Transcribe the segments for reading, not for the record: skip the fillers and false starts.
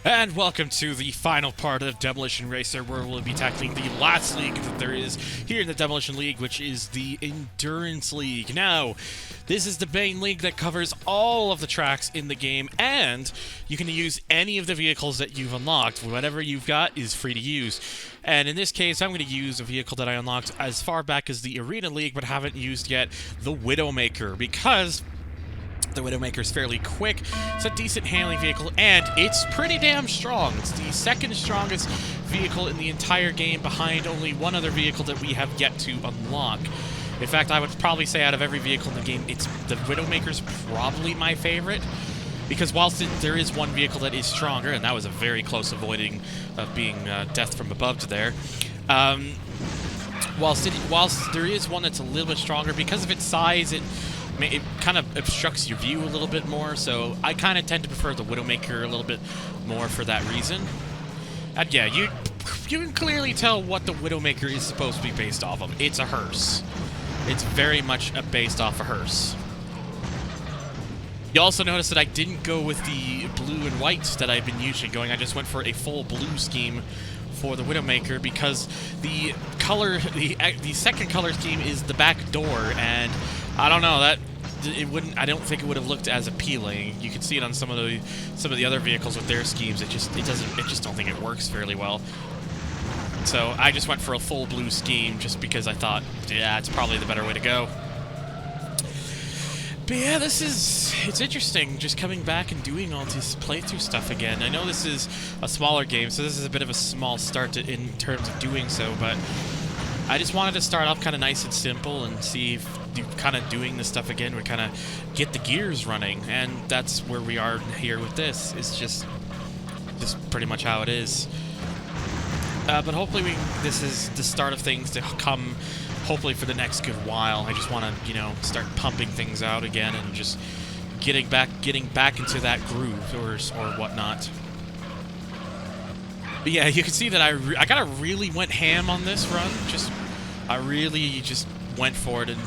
And welcome to the final part of Demolition Racer, where we'll be tackling the last league that there is here in the Demolition League, which is the Endurance League. Now, this is the main league that covers all of the tracks in the game, and you can use any of the vehicles that you've unlocked. Whatever you've got is free to use. And in this case, I'm going to use a vehicle that I unlocked as far back as the Arena League, but haven't used yet, the Widowmaker, because the Widowmaker's fairly quick, it's a decent handling vehicle, and it's pretty damn strong. It's the second strongest vehicle in the entire game, behind only one other vehicle that we have yet to unlock. In fact, I would probably say out of every vehicle in the game, the Widowmaker's probably my favorite, because whilst there is one vehicle that is stronger, and that was a very close avoiding of being death from above to there, whilst there is one that's a little bit stronger, because of its size, it kind of obstructs your view a little bit more, so I kind of tend to prefer the Widowmaker a little bit more for that reason. And yeah, you can clearly tell what the Widowmaker is supposed to be based off of. It's a hearse. It's very much based off a hearse. You also notice that I didn't go with the blue and white that I've been usually going. I just went for a full blue scheme for the Widowmaker, because the color, the second color scheme is the back door, and I don't know, that I don't think it would have looked as appealing. You can see it on some of the other vehicles with their schemes. I just don't think it works fairly well. So I just went for a full blue scheme just because I thought, yeah, it's probably the better way to go. But yeah, it's interesting just coming back and doing all this playthrough stuff again. I know this is a smaller game, so this is a bit of a small start in terms of doing so, but I just wanted to start off kind of nice and simple and see if kind of doing this stuff again would kind of get the gears running, and that's where we are here with this. It's just pretty much how it is. But hopefully this is the start of things to come, hopefully for the next good while. I just want to, start pumping things out again and just getting back into that groove or whatnot. But yeah, you can see that I kind of really went ham on this run. I really just went for it, and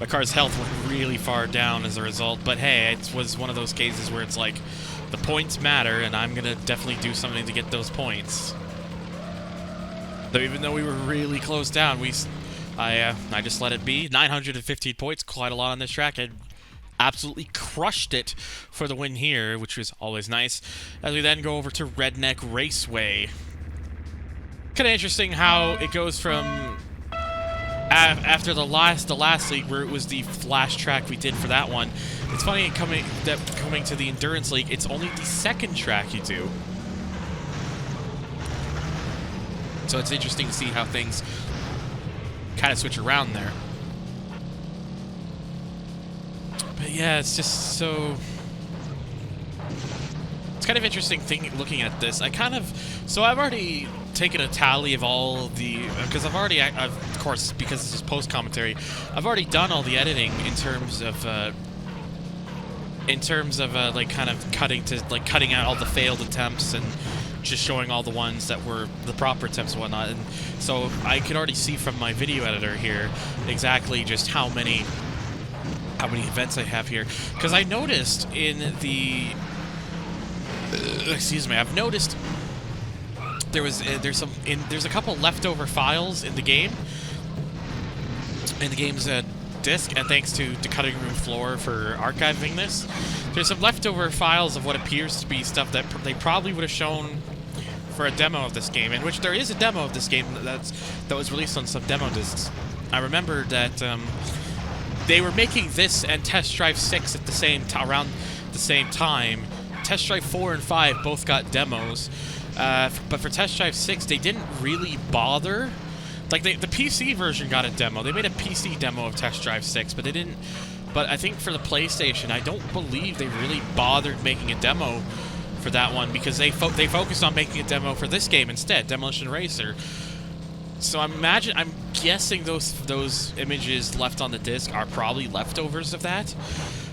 my car's health went really far down as a result. But hey, it was one of those cases where it's like, the points matter, and I'm gonna definitely do something to get those points. So even though we were really close down, I just let it be. 915 points, quite a lot on this track. I absolutely crushed it for the win here, which was always nice. As we then go over to Redneck Raceway. Kind of interesting how it goes from after the last league, where it was the last track we did for that one. It's funny coming to the Endurance League, it's only the second track you do. So it's interesting to see how things kind of switch around there. But yeah, it's just so... It's kind of interesting looking at this. So I've already taken a tally of all the... Because of course, because this is post-commentary, I've already done all the editing in terms of like kind of cutting out all the failed attempts and just showing all the ones that were the proper attempts and whatnot. And so I could already see from my video editor here exactly just how many events I have here, because I noticed in the I've noticed there's a couple leftover files in the game's disk, and thanks to Cutting Room Floor for archiving this, there's some leftover files of what appears to be stuff that they probably would have shown for a demo of this game, in which there is a demo of this game that was released on some demo discs. I remember that they were making this and Test Drive 6 at around the same time. Test Drive 4 and 5 both got demos, but for Test Drive 6 they didn't really bother. Like, the PC version got a demo. They made a PC demo of Test Drive 6, but they didn't... But I think for the PlayStation, I don't believe they really bothered making a demo for that one, because they focused on making a demo for this game instead, Demolition Racer. So I'm guessing those images left on the disc are probably leftovers of that.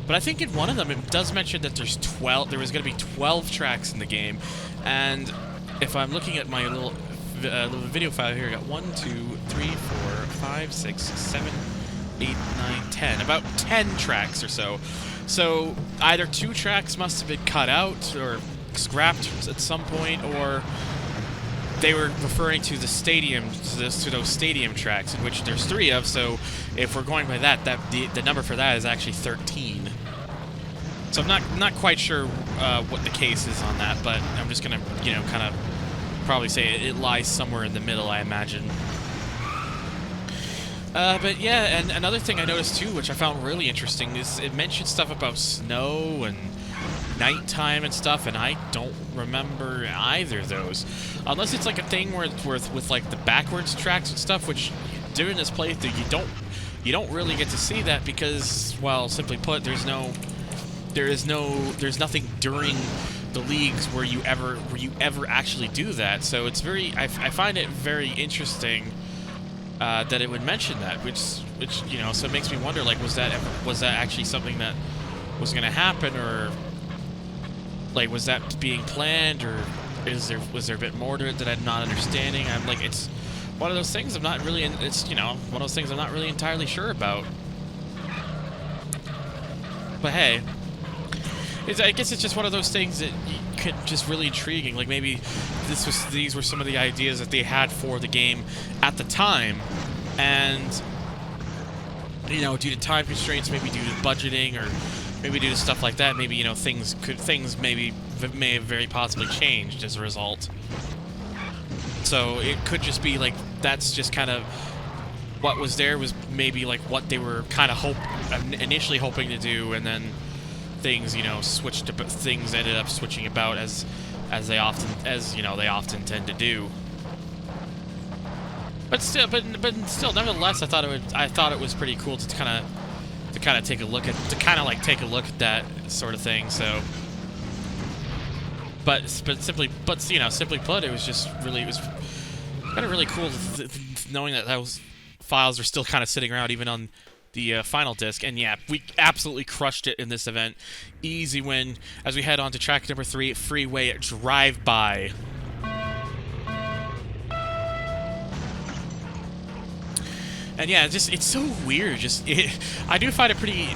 But I think in one of them it does mention that there was going to be 12 tracks in the game, and if I'm looking at my little video file here, I got 1, 2, 3, 4, 5, 6, 7, 8, 9, 10. About 10 tracks or so. So either 2 tracks must have been cut out, or scrapped at some point, or they were referring to the stadium, to those stadium tracks, in which there's 3 of. So if we're going by that, the number for that is actually 13. So I'm not quite sure what the case is on that, but I'm just gonna, you know, kind of probably say it lies somewhere in the middle, I imagine. But yeah, and another thing I noticed too, which I found really interesting, is it mentioned stuff about snow and nighttime and stuff, and I don't remember either of those, unless it's like a thing where it's with like the backwards tracks and stuff, which during this playthrough you don't really get to see that because, well, simply put, there's nothing during the leagues where you ever actually do that. So it's I find it very interesting that it would mention that, which you know, so it makes me wonder, like, was that actually something that was going to happen, or like, was that being planned, or was there a bit more to it that I'm not understanding? I'm like, it's one of those things I'm not really one of those things I'm not really entirely sure about. But hey, I guess it's just one of those things that could just really intriguing. Like, maybe these were some of the ideas that they had for the game at the time, and you know, due to time constraints, maybe due to budgeting, or maybe due to stuff like that, maybe, you know, things may have very possibly changed as a result. So it could just be like, that's just kind of what was there, was maybe like what they were kind of initially hoping to do, and then things, you know, things ended up switching about as they often tend to do. But still, nevertheless, I thought it was pretty cool to kind of take a look at that sort of thing. So, but simply put, it was kind of really cool knowing that those files are still kind of sitting around even on the final disc. And yeah, we absolutely crushed it in this event. Easy win as we head on to track number 3, Freeway Driveby. And yeah, it's so weird. I do find it pretty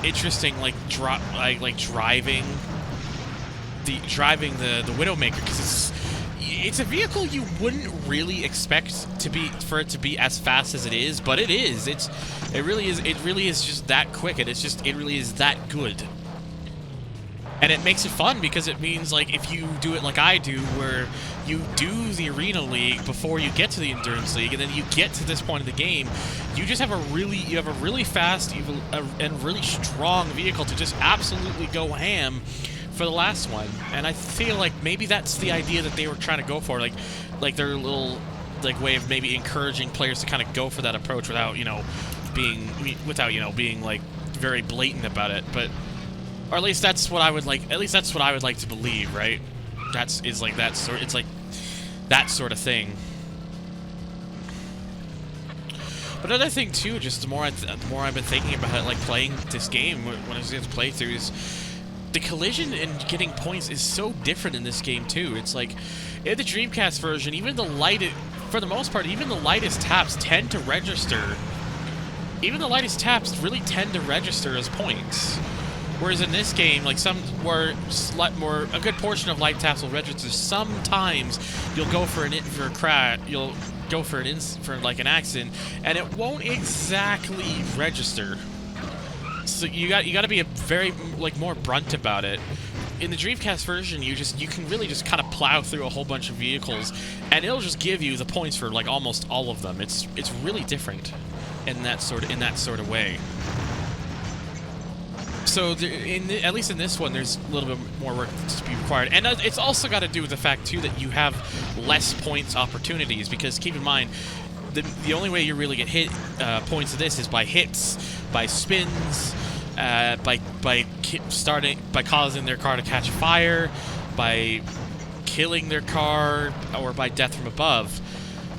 interesting, like driving the Widowmaker, because it's a vehicle you wouldn't really expect for it to be as fast as it is, but it is. It really is just that quick, and it really is that good. And it makes it fun because it means, like, if you do it like I do, where you do the Arena League before you get to the Endurance League, and then you get to this point of the game, you have a really fast and really strong vehicle to just absolutely go ham for the last one. And I feel like maybe that's the idea that they were trying to go for, like their little way of maybe encouraging players to kind of go for that approach without being like very blatant about it, but. Or at least that's what I would like. At least that's what I would like to believe, right? It's like that sort of thing. But another thing too, just the more I've been thinking about it, like playing this game when I was going to play through, is the collision and getting points is so different in this game too. It's like in the Dreamcast version, for the most part, even the lightest taps tend to register. Even the lightest taps really tend to register as points. Whereas in this game, like a good portion of light taps will register. Sometimes you'll go for a crash, you'll go for an accident, and it won't exactly register. So you got to be a very more brunt about it. In the Dreamcast version, you can really just kind of plow through a whole bunch of vehicles, and it'll just give you the points for like almost all of them. It's really different in that sort of way. So, at least in this one, there's a little bit more work to be required. And it's also got to do with the fact, too, that you have less points opportunities. Because, keep in mind, the only way you really get points of this is by hits, by spins, by causing their car to catch fire, by killing their car, or by death from above.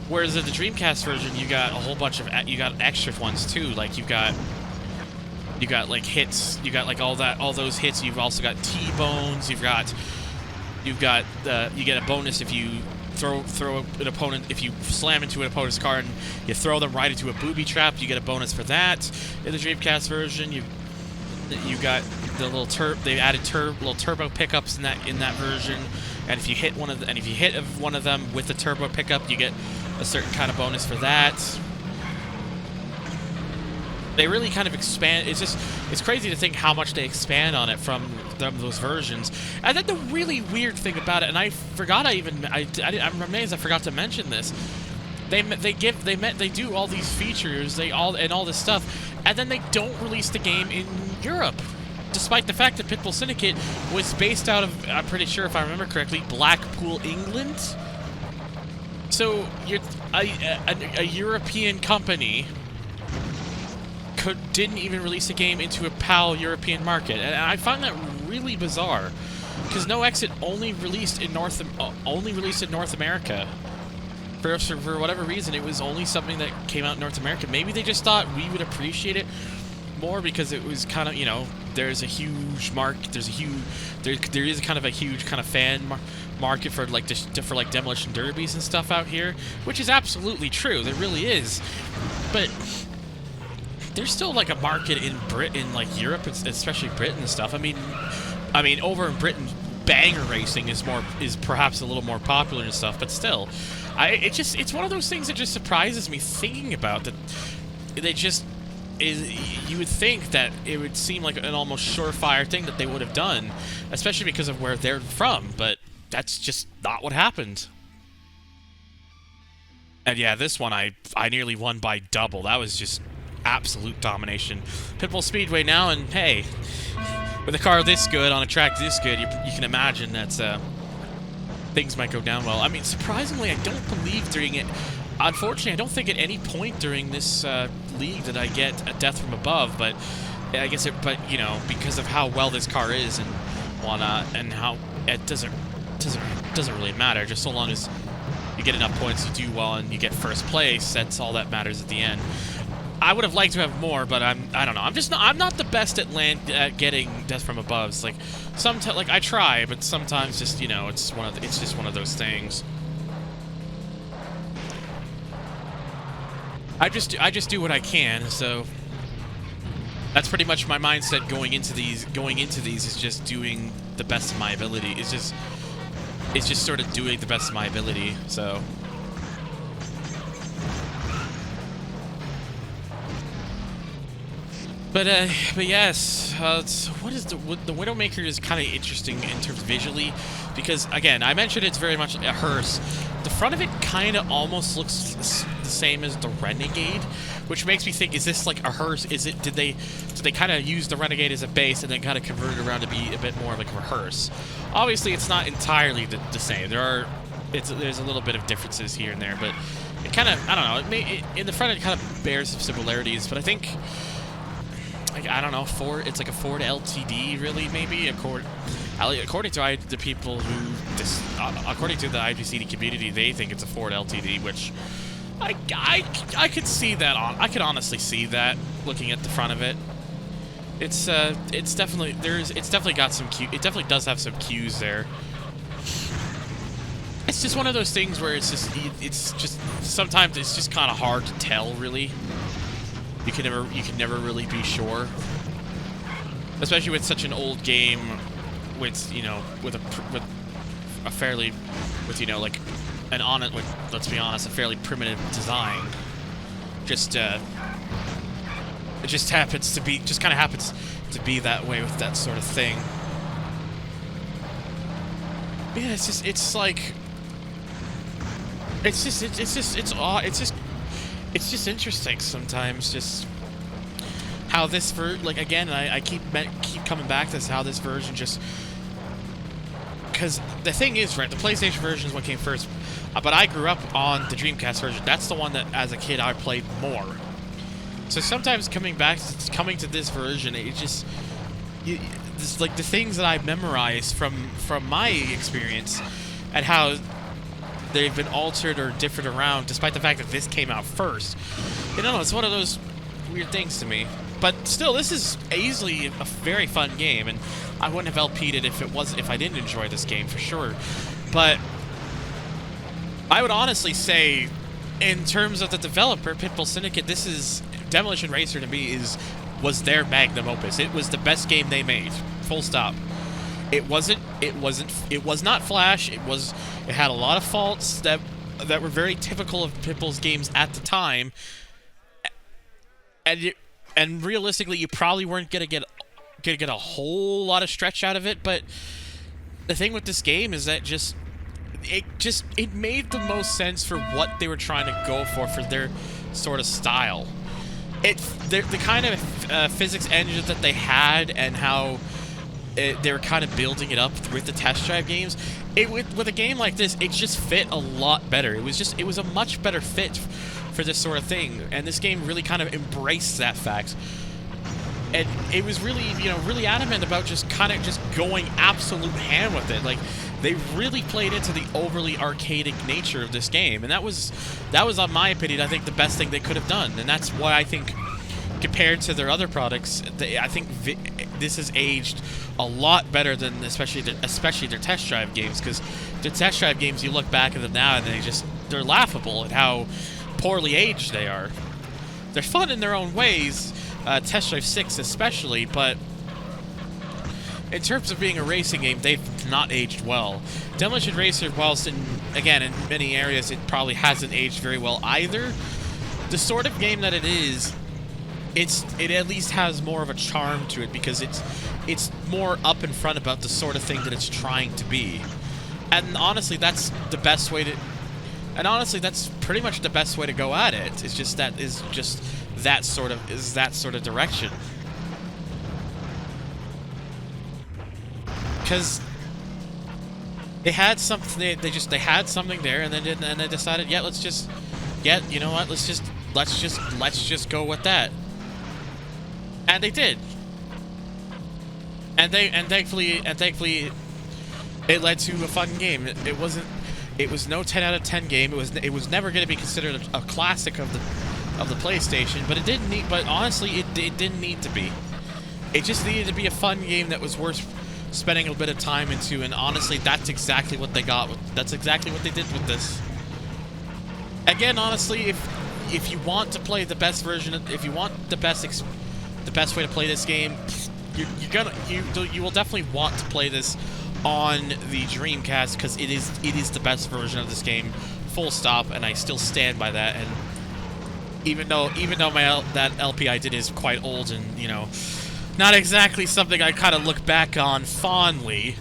Whereas in the Dreamcast version, you got a whole bunch of extra ones, too. Like, you got like hits, you got like all those hits. You've also got T-bones. You get a bonus if you throw an opponent, if you slam into an opponent's car and you throw them right into a booby trap. You get a bonus for that. In the Dreamcast version, you got they added little turbo pickups in that version, and if you hit one of them with the turbo pickup, you get a certain kind of bonus for that. They really kind of expand. It's crazy to think how much they expand on it from those versions. And then the really weird thing about it, and I'm amazed I forgot to mention this. They do all these features, all this stuff, and then they don't release the game in Europe, despite the fact that Pitbull Syndicate was based out of, I'm pretty sure if I remember correctly, Blackpool, England. So you're a European company didn't even release a game into a PAL European market, and I find that really bizarre, because No Exit only released in North America. For whatever reason, it was only something that came out in North America. Maybe they just thought we would appreciate it more because it was kind of, you know, there's a huge there is kind of a huge kind of fan market for like demolition derbies and stuff out here, which is absolutely true. There really is, but there's still like a market in Britain, like Europe, especially Britain and stuff. I mean, over in Britain, banger racing is perhaps a little more popular and stuff, but still, it's one of those things that just surprises me thinking about that. You would think that it would seem like an almost surefire thing that they would have done, especially because of where they're from, but that's just not what happened. And yeah, this one I nearly won by double. That was just absolute domination. Pitbull Speedway now, and hey, with a car this good on a track this good, you can imagine that things might go down well. I mean, surprisingly, I don't believe during it. Unfortunately, I don't think at any point during this league that I get a death from above, but I guess but you know, because of how well this car is and whatnot, and how it doesn't really matter. Just so long as you get enough points to do well and you get first place, that's all that matters at the end. I would have liked to have more, but I don't know. I'm not the best at getting death from above. It's like sometimes, like I try, but sometimes just, you know, it's just one of those things. I just do what I can, so that's pretty much my mindset going into these. Is just doing the best of my ability. It's just sort of doing the best of my ability. So. But yes, what is the Widowmaker is kind of interesting in terms of visually, because again, I mentioned it's very much a hearse. The front of it kind of almost looks the same as the Renegade, which makes me think: is this like a hearse? Did they kind of use the Renegade as a base and then kind of convert it around to be a bit more like a hearse? Obviously, it's not entirely the same. There's a little bit of differences here and there, but it kind of, I don't know. In the front, it kind of bears some similarities, but I think. I don't know, it's like a Ford LTD, really, maybe, according to the people who, according to the IPCD community, they think it's a Ford LTD, which I could see that I could honestly see that looking at the front of it. It's definitely got some it definitely does have some cues there. It's just one of those things where it's just sometimes it's just kind of hard to tell, really. You can never really be sure, especially with such an old game, with let's be honest, a fairly primitive design. It just kind of happens to be that way with that sort of thing. But yeah, it's just interesting sometimes, just how this again, I keep coming back to this, how this version just, because the thing is, right, the PlayStation version is what came first, but I grew up on the Dreamcast version. That's the one that as a kid I played more. So sometimes coming to this version, it just, like the things that I memorized from my experience and how they've been altered or different around, despite the fact that this came out first. You know, it's one of those weird things to me. But still, this is easily a very fun game, and I wouldn't have LP'd it if I didn't enjoy this game, for sure. But I would honestly say, in terms of the developer, Pitbull Syndicate, Demolition Racer to me is was their magnum opus. It was the best game they made. Full stop. It was not Flash. It had a lot of faults that were very typical of Pitbull's games at the time. And realistically, you probably weren't gonna get a whole lot of stretch out of it, but the thing with this game is that it made the most sense for what they were trying to go for their sort of style. The kind of physics engine that they had and how they were kind of building it up with the test drive games. With a game like this, it just fit a lot better. It was a much better fit for this sort of thing, and this game really kind of embraced that fact. And it was really, really adamant about just going absolute ham with it. Like, they really played into the overly arcadic nature of this game, and that was, in my opinion, I think the best thing they could have done. And that's why I think, compared to their other products, I think this has aged a lot better than especially their test drive games. Because their test drive games, you look back at them now, and they're laughable at how poorly aged they are. They're fun in their own ways. Test Drive 6 especially, but in terms of being a racing game, they've not aged well. Demolition Racer, whilst in many areas it probably hasn't aged very well either, the sort of game that it is, it at least has more of a charm to it because it's more up in front about the sort of thing that it's trying to be. And honestly, that's the best way to... And honestly, that's pretty much the best way to go at it. It's just that sort of direction. Because they had something, they had something there, and they decided, yeah, you know what, let's just go with that. And they did. And thankfully, it led to a fun game. It was no 10 out of 10 game. It was never going to be considered a classic of the PlayStation, but it didn't need. But honestly, it didn't need to be. It just needed to be a fun game that was worth spending a bit of time into. And honestly, that's exactly what they got. That's exactly what they did with this. Again, honestly, if you want to play the best version, if you want the best way to play this game, you will definitely want to play this on the Dreamcast, because it is the best version of this game, full stop, and I still stand by that. And even though that LP I did is quite old and not exactly something I kind of look back on fondly,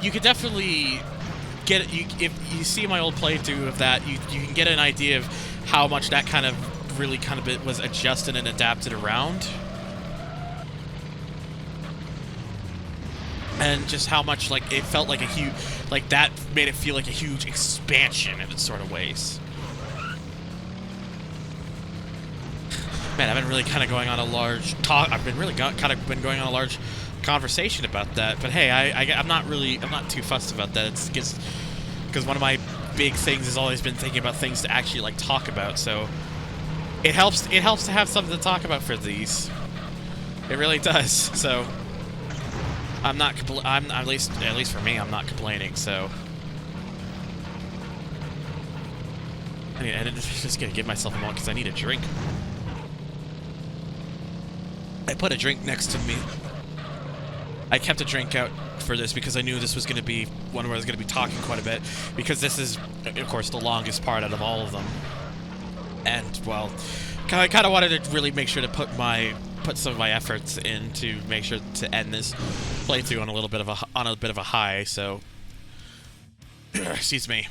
you could definitely get it. If you see my old playthrough of that, you can get an idea of how much that really was adjusted and adapted around. And just how much, it felt like a huge... that made it feel like a huge expansion in its sort of ways. Man, I've been really kind of going on a large talk... I've been really been going on a large conversation about that. But hey, I'm not too fussed about that. It's because one of my big things has always been thinking about things to actually, talk about. So it helps to have something to talk about for these. It really does, so... I'm at least for me, I'm not complaining, so... I'm just gonna give myself a moment, because I need a drink. I put a drink next to me. I kept a drink out for this, because I knew this was gonna be one where I was gonna be talking quite a bit, because this is, of course, the longest part out of all of them. And, well, I kind of wanted to really make sure to put some of my efforts in to make sure to end this playthrough on a little bit of a high. So, excuse me.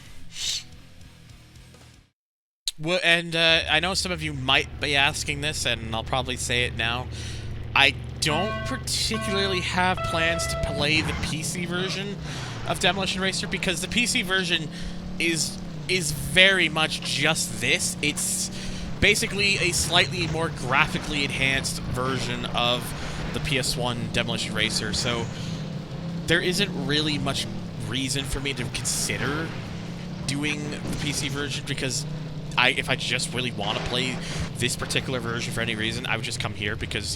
Well, and I know some of you might be asking this, and I'll probably say it now. I don't particularly have plans to play the PC version of Demolition Racer, because the PC version is very much just this. It's basically a slightly more graphically enhanced version of the PS1 Demolition Racer, so there isn't really much reason for me to consider doing the PC version, because if I just really want to play this particular version for any reason, I would just come here, because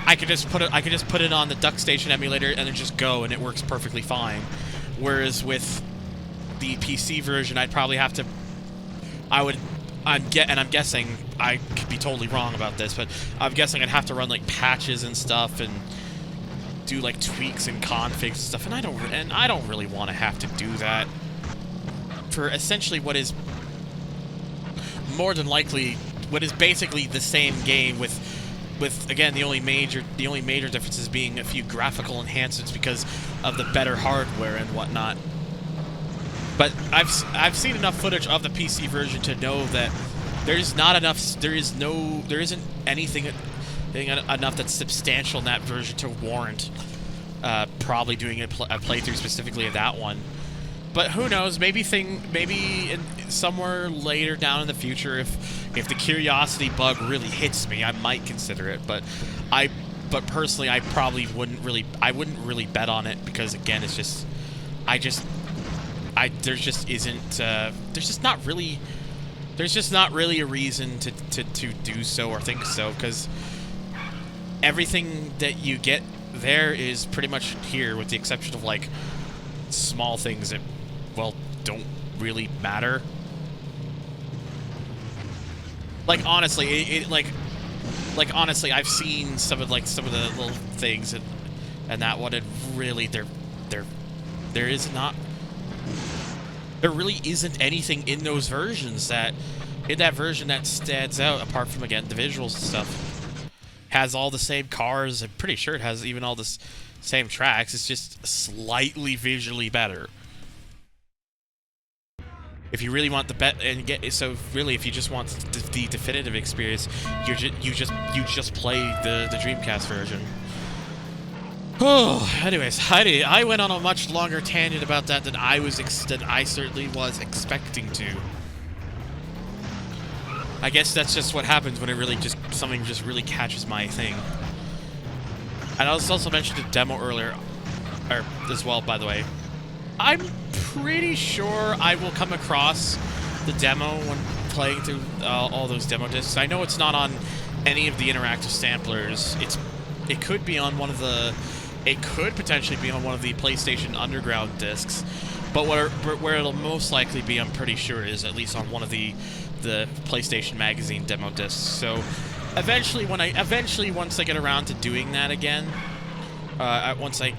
I could just put it on the DuckStation emulator and then just go, and it works perfectly fine. Whereas with the PC version, I'd probably have to I'm guessing, I could be totally wrong about this, but I'm guessing I'd have to run like patches and stuff and do like tweaks and configs and stuff, and I don't really want to have to do that for essentially what is more than likely what is basically the same game with again the only major differences being a few graphical enhancements because of the better hardware and whatnot. But I've seen enough footage of the PC version to know that there isn't anything enough that's substantial in that version to warrant probably doing a playthrough specifically of that one. But who knows? Maybe somewhere later down in the future, if the curiosity bug really hits me, I might consider it. But personally, I probably wouldn't really bet on it because again, it's just there's just not really a reason to do so or think so, because everything that you get there is pretty much here, with the exception of like small things that, well, don't really matter. Like honestly, honestly, I've seen some of the little things and that one, it really there really isn't anything in those versions that stands out apart from, again, the visuals and stuff. Has all the same cars. I'm pretty sure it has even all the same tracks. It's just slightly visually better. If you really want the if you just want the definitive experience, you just play the Dreamcast version. Oh, anyways, I went on a much longer tangent about that than I certainly was expecting to. I guess that's just what happens when something just really catches my thing. And I also mentioned a demo earlier, as well, by the way. I'm pretty sure I will come across the demo when playing through all those demo discs. I know it's not on any of the interactive samplers. It could be on one of the. It could potentially be on one of the PlayStation Underground discs, but where it'll most likely be, I'm pretty sure, is at least on one of the PlayStation Magazine demo discs. So eventually, once I get around to doing that again, once I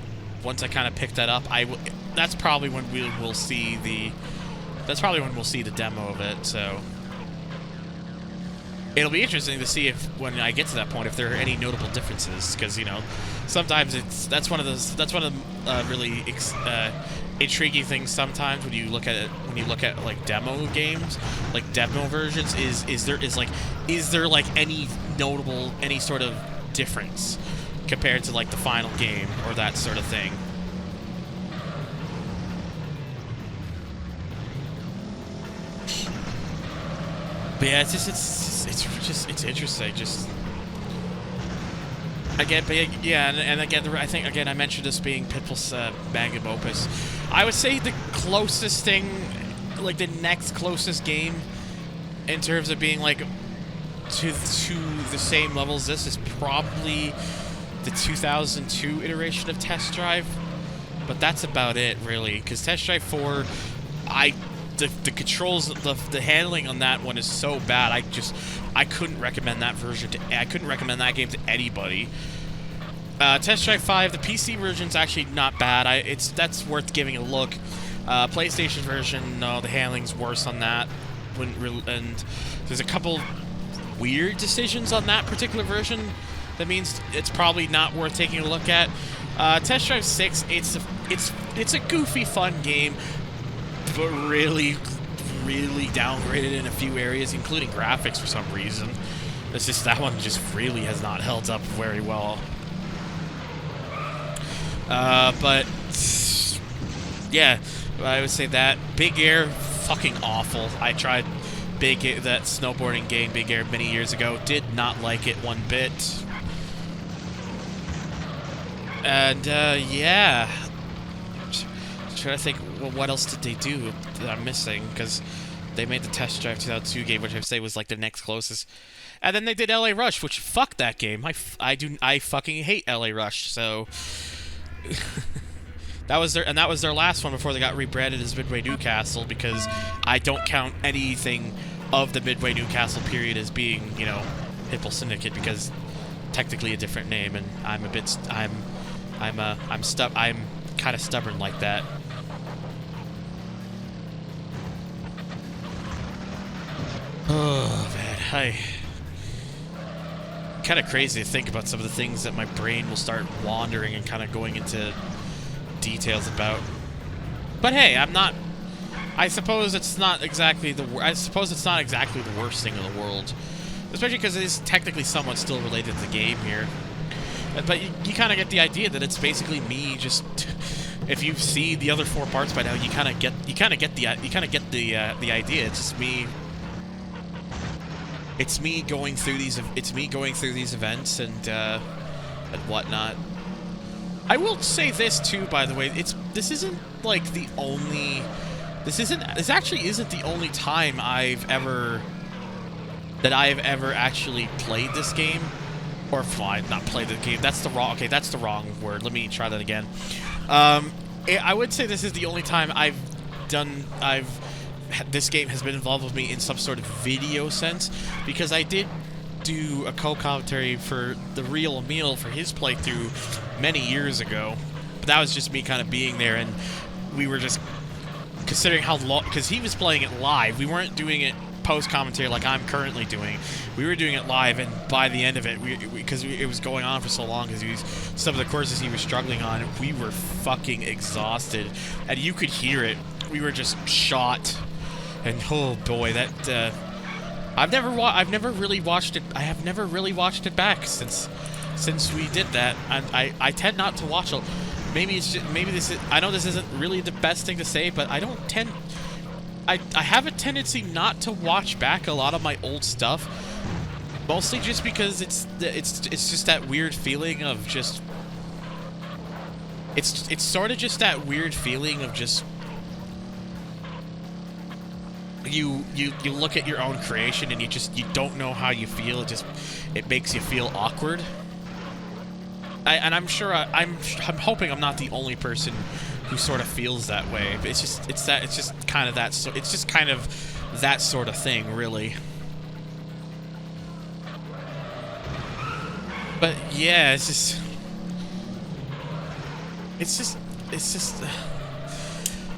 kind of pick that up, that's probably when we'll see the demo of it. So it'll be interesting to see if, when I get to that point, if there are any notable differences, because sometimes that's one of the really intriguing things. Sometimes when you look at like demo games, like demo versions, is there any sort of difference compared to like the final game or that sort of thing. But yeah, it's interesting. Just again, but yeah, and again, I think again I mentioned this being Pitbull's magnum opus. I would say the closest thing, like the next closest game, in terms of being like to the same level as this, is probably the 2002 iteration of Test Drive. But that's about it, really, because Test Drive 4, the controls, the handling on that one is so bad. I couldn't recommend that that game to anybody. Test Drive 5, the PC version's actually not bad. That's worth giving a look. PlayStation version, no, the handling's worse on that. And there's a couple weird decisions on that particular version. That means it's probably not worth taking a look at. Test Drive 6, it's a goofy, fun game, but really, really downgraded in a few areas, including graphics for some reason. It's just that one just really has not held up very well. But yeah, I would say that Big Air, fucking awful. I tried that snowboarding game, Big Air, many years ago. Did not like it one bit. And yeah. Trying to think, well, what else did they do that I'm missing? Because they made the Test Drive 2002 game, which I would say was like the next closest, and then they did LA Rush, which, fuck that game. I fucking hate LA Rush. So that was their last one before they got rebranded as Midway Newcastle, because I don't count anything of the Midway Newcastle period as being, you know, Pitbull Syndicate, because technically a different name, and I'm kind of stubborn like that. Oh man, kind of crazy to think about some of the things that my brain will start wandering and kind of going into details about. But hey, I suppose it's not exactly the worst thing in the world, especially because it is technically somewhat still related to the game here. But you kind of get the idea that it's basically me just. If you see the other 4 parts by now, you kind of get the idea. It's just me. It's me going through these events and whatnot. I will say this too, by the way. This actually isn't the only time I've ever actually played this game, or fine, not played the game. That's the wrong word. Let me try that again. I would say this is the only time this game has been involved with me in some sort of video sense, because I did do a co-commentary for the real Emil for his playthrough many years ago, but that was just me kind of being there, and we were just considering how long, because he was playing it live. We weren't doing it post-commentary like I'm currently doing. We were doing it live, and by the end of it, because it was going on for so long, because some of the courses he was struggling on, we were fucking exhausted, and you could hear it. We were just shot, and oh boy, that I've never really watched it back since we did that. And I tend not to watch it. I know this isn't really the best thing to say, but I have a tendency not to watch back a lot of my old stuff, mostly just because it's just that weird feeling of just it's sort of just that weird feeling of just you look at your own creation and you don't know how you feel. It makes you feel awkward. And I'm sure I'm hoping I'm not the only person who sort of feels that way. But it's just kind of that sort of thing, really. But yeah, it's just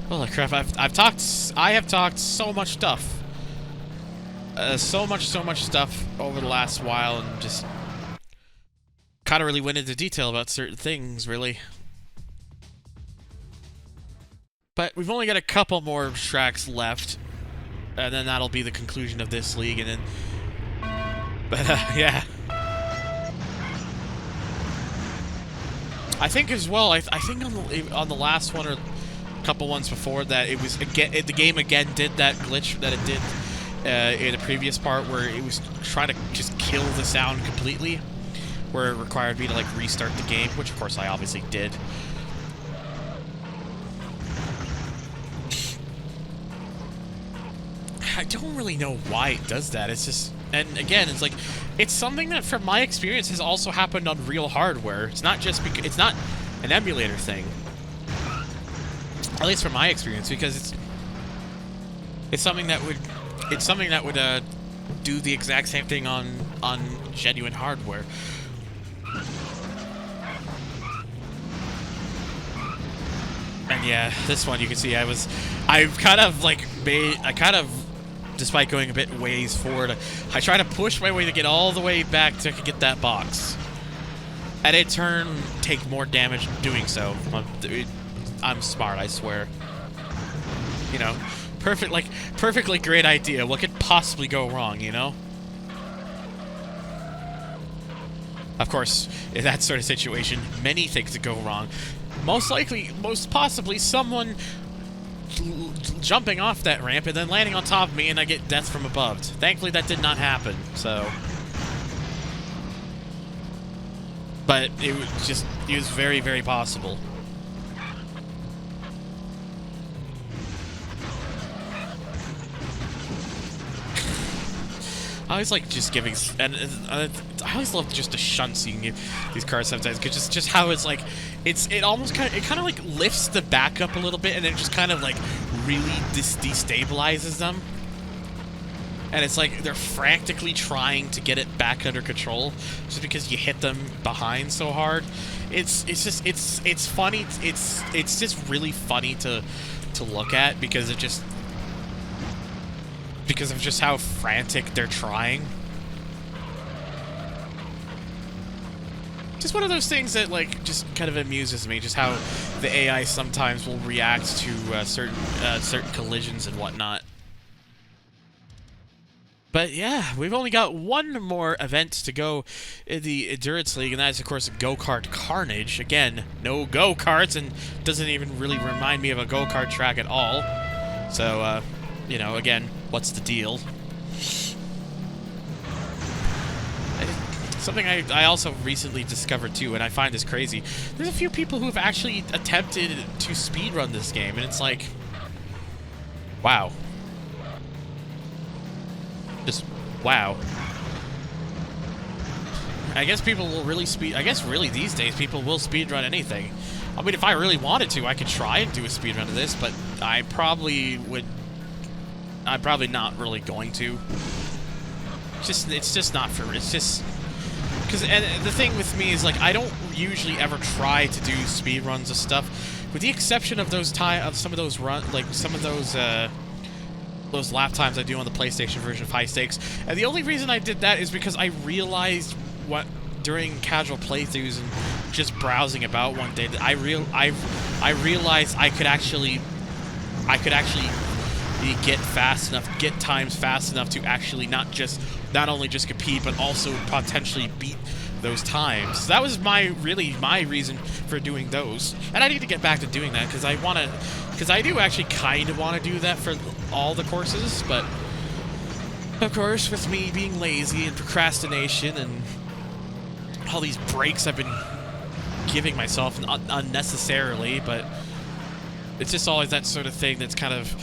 holy crap! I have talked so much stuff, so much stuff over the last while, and just kind of really went into detail about certain things, really. But we've only got a couple more tracks left, and then that'll be the conclusion of this league, and then. But yeah. I think as well. I think on the last one or a couple ones before that, it was again the game again did that glitch that it did in the previous part, where it was trying to just kill the sound completely, where it required me to like restart the game, which of course I obviously did. I don't really know why it does that. It's just, and again, it's like, it's something that from my experience has also happened on real hardware. It's not just because it's not an emulator thing, at least from my experience, because it's something that would do the exact same thing on genuine hardware. And yeah, this one you can see despite going a bit ways forward, I try to push my way to get all the way back so I could get that box. And in turn, take more damage doing so. I'm smart, I swear. You know, perfectly great idea. What could possibly go wrong, you know? Of course, in that sort of situation, many things could go wrong. Most possibly, someone jumping off that ramp and then landing on top of me and I get death from above. Thankfully, that did not happen, so. But it was very, very possible. I always like just giving, and I always love just the shunts you can give these cars sometimes, because just how it's like, it almost kind of like lifts the back up a little bit, and then just kind of like really destabilizes them. and it's like they're frantically trying to get it back under control just because you hit them behind so hard. It's funny. It's just really funny to look at because of just how frantic they're trying. Just one of those things that, like, just kind of amuses me, just how the AI sometimes will react to certain collisions and whatnot. But yeah, we've only got one more event to go in the Endurance League, and that is, of course, Go-Kart Carnage. Again, no go-karts, and doesn't even really remind me of a go-kart track at all. So, you know, again, what's the deal? Something I also recently discovered, too, and I find this crazy. There's a few people who have actually attempted to speedrun this game, and it's like, wow. Just, wow. I guess people will really I guess really these days people will speedrun anything. I mean, if I really wanted to, I could try and do a speedrun of this, but I probably would... I'm probably not really going to. It's just not for... It's just... And the thing with me is, like, I don't usually ever try to do speedruns of stuff, with the exception of those some of those lap times I do on the PlayStation version of High Stakes. And the only reason I did that is because I realized during casual playthroughs and just browsing about one day that I realized I could actually get times fast enough to actually not only just compete, but also potentially beat those times. So that was my reason for doing those. And I need to get back to doing that because I do actually kind of want to do that for all the courses, but of course, with me being lazy and procrastination and all these breaks I've been giving myself unnecessarily, but it's just always that sort of thing that's kind of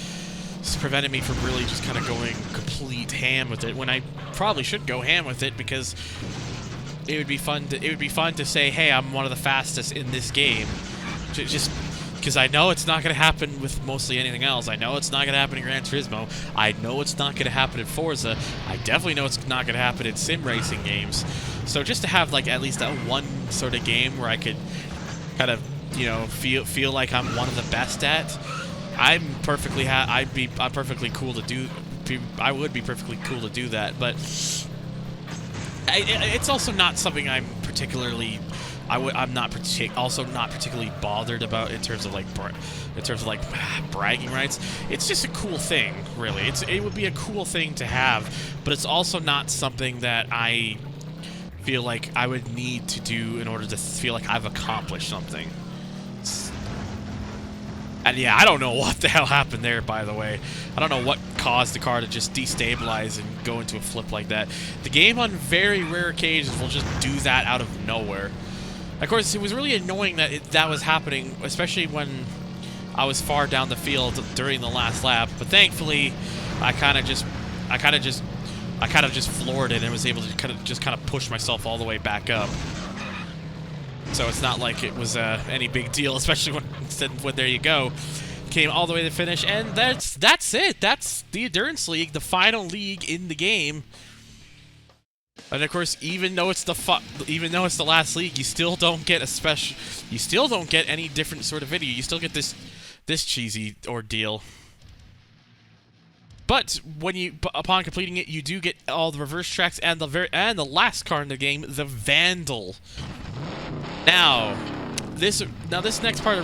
prevented me from really just kind of going complete ham with it, when I probably should go ham with it, because it would be fun to say, hey, I'm one of the fastest in this game, just because I know it's not going to happen with mostly anything else. I know it's not going to happen in Gran Turismo. I know it's not going to happen in Forza. I definitely know it's not going to happen in sim racing games. So just to have, like, at least that one sort of game where I could kind of, you know, feel like I'm one of the best at, I would be perfectly cool to do that, but it's also not something I'm particularly also not particularly bothered about in terms of like bragging rights. It's just a cool thing, really. It would be a cool thing to have, but it's also not something that I feel like I would need to do in order to feel like I've accomplished something. And yeah, I don't know what the hell happened there, by the way. I don't know what caused the car to just destabilize and go into a flip like that. The game, on very rare occasions, will just do that out of nowhere. Of course, it was really annoying that that was happening, especially when I was far down the field during the last lap. But thankfully, I kind of just floored it and was able to kind of push myself all the way back up. So it's not like it was any big deal, especially when there you go, came all the way to the finish, and that's it. That's the Endurance League, the final league in the game. And of course, even though it's the last league, you still don't get any different sort of video. You still get this cheesy ordeal. But upon completing it, you do get all the reverse tracks and the last car in the game, the Vandal. Now, this next part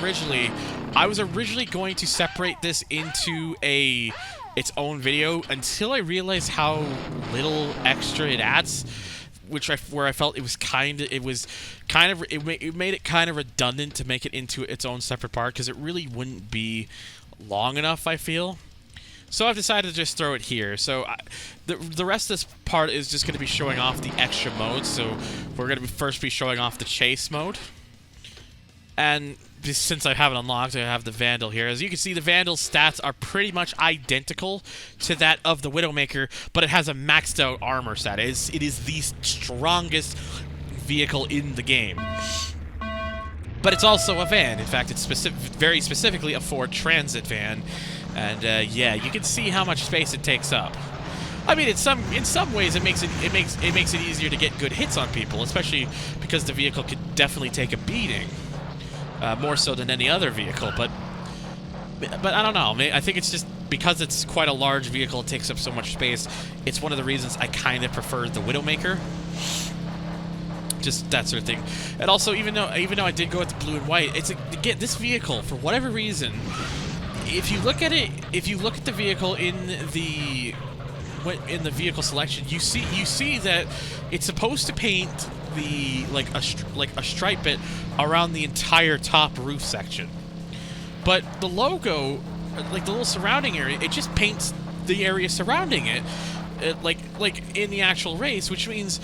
I was originally going to separate this into its own video until I realized how little extra it adds, where I felt it made it kind of redundant to make it into its own separate part, because it really wouldn't be long enough, I feel. So I've decided to just throw it here. So the rest of this part is just going to be showing off the extra modes. So we're going to first be showing off the chase mode. And since I have it unlocked, I have the Vandal here. As you can see, the Vandal's stats are pretty much identical to that of the Widowmaker, but it has a maxed out armor stat. It is the strongest vehicle in the game. But it's also a van. In fact, it's very specifically a Ford Transit van. And yeah, you can see how much space it takes up. I mean, in some ways, it makes it easier to get good hits on people, especially because the vehicle could definitely take a beating, more so than any other vehicle. But I don't know. I think it's just because it's quite a large vehicle, it takes up so much space. It's one of the reasons I kind of prefer the Widowmaker. Just that sort of thing. And also, even though I did go with the blue and white, it's again, this vehicle, for whatever reason, if you look at the vehicle in the vehicle selection, you see that it's supposed to paint the like a stripe bit around the entire top roof section, but the logo, like the little surrounding area, it just paints the area surrounding it. Like in the actual race, which means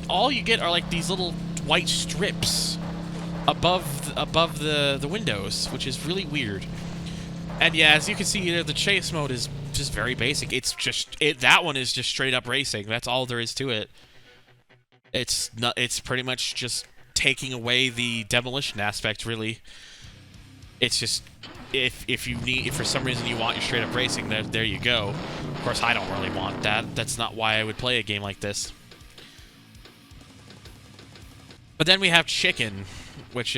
all you get are like these little white strips above the windows, which is really weird. And yeah, as you can see, the chase mode is just very basic. It's just that one is just straight up racing. That's all there is to it. It's pretty much just taking away the demolition aspect, really. It's just if for some reason you want your straight up racing, there you go. Of course, I don't really want that. That's not why I would play a game like this. But then we have Chicken, which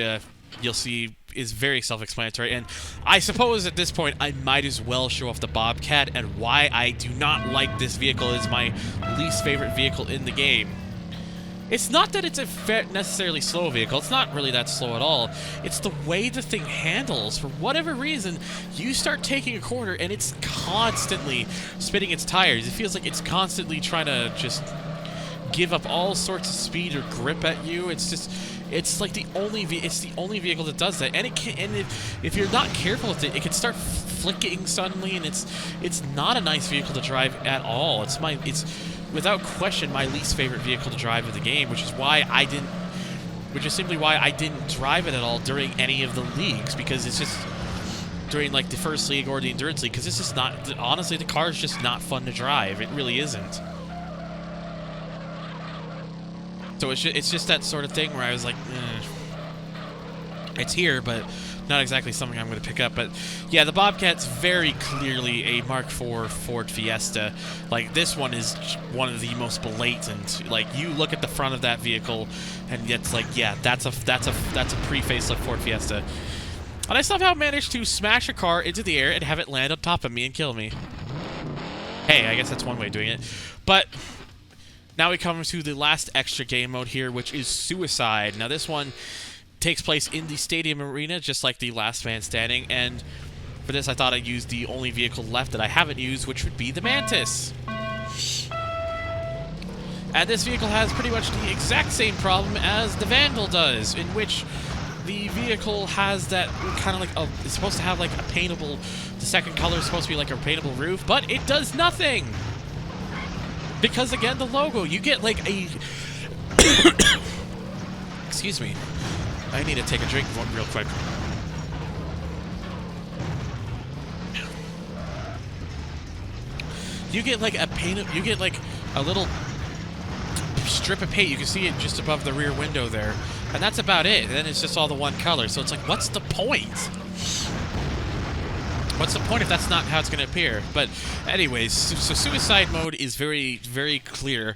you'll see is very self-explanatory. And I suppose at this point I might as well show off the Bobcat and why I do not like this vehicle as my least favorite vehicle in the game. It's not that it's a necessarily slow vehicle. It's not really that slow at all. It's the way the thing handles. For whatever reason, you start taking a corner and it's constantly spinning its tires. It feels like it's constantly trying to just give up all sorts of speed or grip at you. It's like the only vehicle that does that. And if you're not careful with it, it can start flicking suddenly, and it's not a nice vehicle to drive at all. It's without question my least favorite vehicle to drive in the game, which is simply why I didn't drive it at all during any of the leagues, because it's just during like the first league or the endurance league, because it's just not, honestly, the car is just not fun to drive. It really isn't. So it's just that sort of thing where I was like, it's here, but not exactly something I'm going to pick up. But yeah, the Bobcat's very clearly a Mark IV Ford Fiesta. Like, this one is one of the most blatant. Like, you look at the front of that vehicle, and it's like, yeah, that's a pre-facelift Ford Fiesta. And I somehow managed to smash a car into the air and have it land on top of me and kill me. Hey, I guess that's one way of doing it. But now we come to the last extra game mode here, which is Suicide. Now, this one takes place in the stadium arena, just like the Last Man Standing, and for this I thought I'd use the only vehicle left that I haven't used, which would be the Mantis. And this vehicle has pretty much the exact same problem as the Vandal does, in which the vehicle has that kind of like it's supposed to have like a paintable, the second color is supposed to be like a paintable roof, but it does nothing! Because again, the logo, you get like a excuse me. I need to take a drink real quick. You get like a little strip of paint. You can see it just above the rear window there, and that's about it. And then it's just all the one color. So it's like, what's the point? What's the point if that's not how it's going to appear? But anyways, so Suicide mode is very, very clear.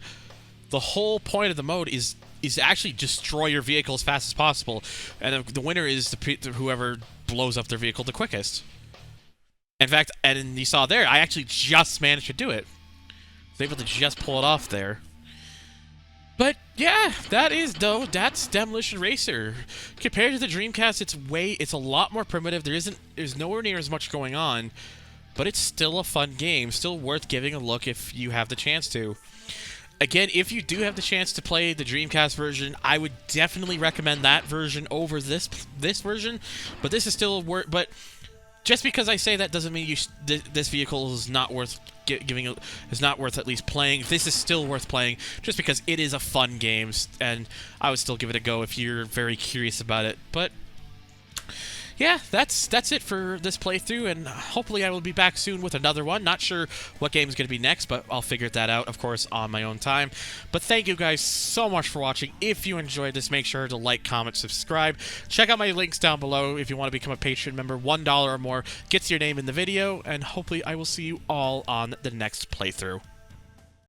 The whole point of the mode is actually destroy your vehicle as fast as possible, and the winner is whoever blows up their vehicle the quickest. In fact, and you saw there, I actually just managed to do it. I was able to just pull it off there. But yeah, that's Demolition Racer. Compared to the Dreamcast, it's a lot more primitive. There's nowhere near as much going on, but it's still a fun game, still worth giving a look if you have the chance to. Again, if you do have the chance to play the Dreamcast version, I would definitely recommend that version over this version. But this is still but just because I say that doesn't mean this vehicle is not worth is not worth at least playing. This is still worth playing just because it is a fun game, and I would still give it a go if you're very curious about it. But yeah, that's it for this playthrough, and hopefully I will be back soon with another one. Not sure what game is going to be next, but I'll figure that out, of course, on my own time. But thank you guys so much for watching. If you enjoyed this, make sure to like, comment, subscribe. Check out my links down below if you want to become a Patreon member. $1 or more gets your name in the video, and hopefully I will see you all on the next playthrough.